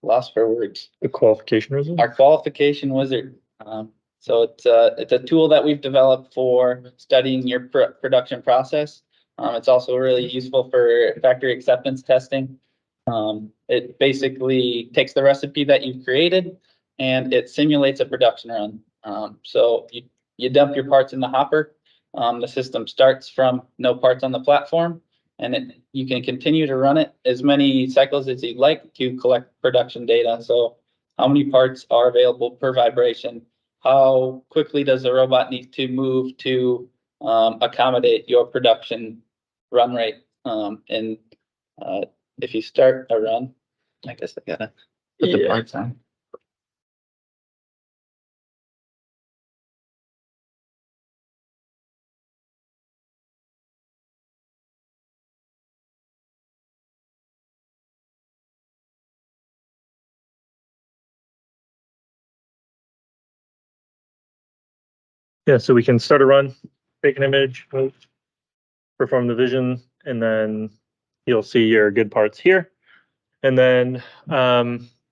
lost for words. The qualification result? Our qualification wizard. So it's a tool that we've developed for studying your production process. It's also really useful for factory acceptance testing. It basically takes the recipe that you've created and it simulates a production run. So you dump your parts in the hopper. The system starts from no parts on the platform, and you can continue to run it as many cycles as you'd like to collect production data. So how many parts are available per vibration? How quickly does the robot need to move to accommodate your production run rate? And if you start a run, I guess I gotta put the parts on. Yeah, so we can start a run, take an image, perform the vision, and then you'll see your good parts here. And then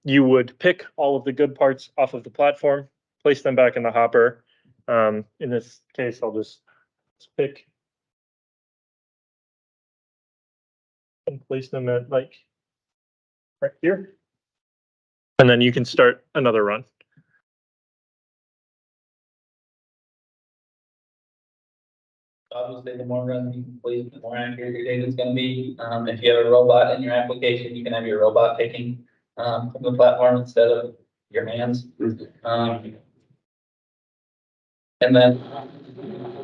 you would pick all of the good parts off of the platform, place them back in the hopper. In this case, I'll just pick and place them at like right here. And then you can start another run. Obviously, the more runs you complete, the more accurate your data is going to be. If you have a robot in your application, you can have your robot picking from the platform instead of your hands. And then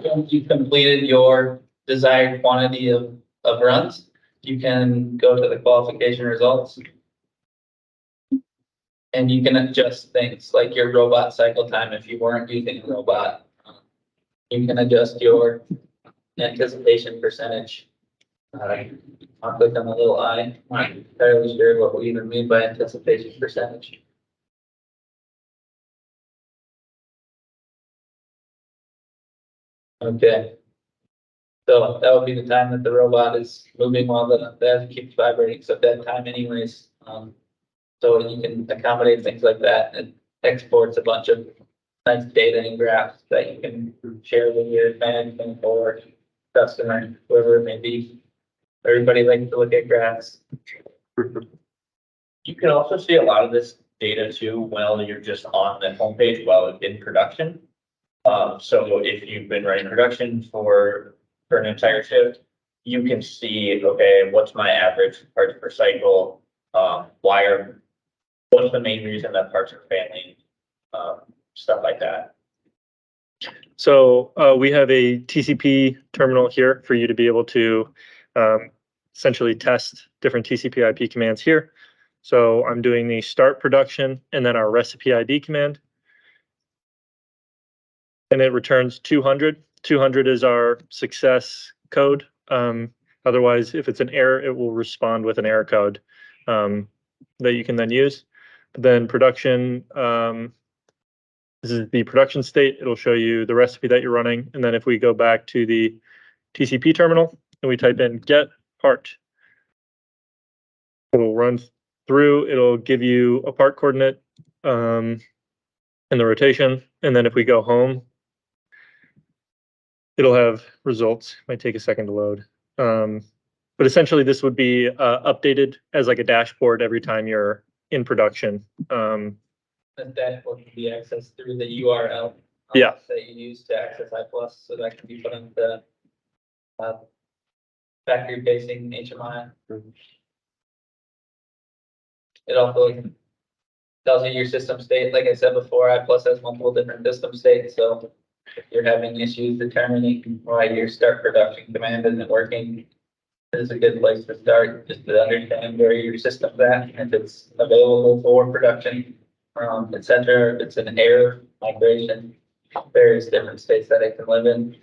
once you've completed your desired quantity of runs, you can go to the qualification results. And you can adjust things like your robot cycle time if you weren't using a robot. You can adjust your anticipation percentage. I'll click on the little eye. I'm not entirely sure what we even mean by anticipation percentage. Okay. So that would be the time that the robot is moving while that keeps vibrating. So dead time anyways. So you can accommodate things like that and exports a bunch of nice data and graphs that you can share with your management or customer, whoever it may be. Everybody likes to look at graphs. You can also see a lot of this data too while you're just on the homepage while it's in production. So if you've been running production for an entire shift, you can see, okay, what's my average parts per cycle? What's the main reason that parts are failing? Stuff like that. So we have a TCP terminal here for you to be able to essentially test different TCP IP commands here. So I'm doing the start production and then our recipe ID command. And it returns 200. 200 is our success code. Otherwise, if it's an error, it will respond with an error code that you can then use. But then production, this is the production state. It'll show you the recipe that you're running. And then if we go back to the TCP terminal and we type in get part, it'll run through. It'll give you a part coordinate and the rotation. And then if we go home, it'll have results. Might take a second to load. But essentially, this would be updated as like a dashboard every time you're in production. The dashboard can be accessed through the URL Yeah. that you use to access I+, so that can be put on the factory-facing HMI. It also tells you your system state. Like I said before, I+ has multiple different system states, so if you're having issues determining why your start production command isn't working, this is a good place to start, just to understand where your system's at, if it's available for production, etc. If it's an error migration, various different states that it can live in.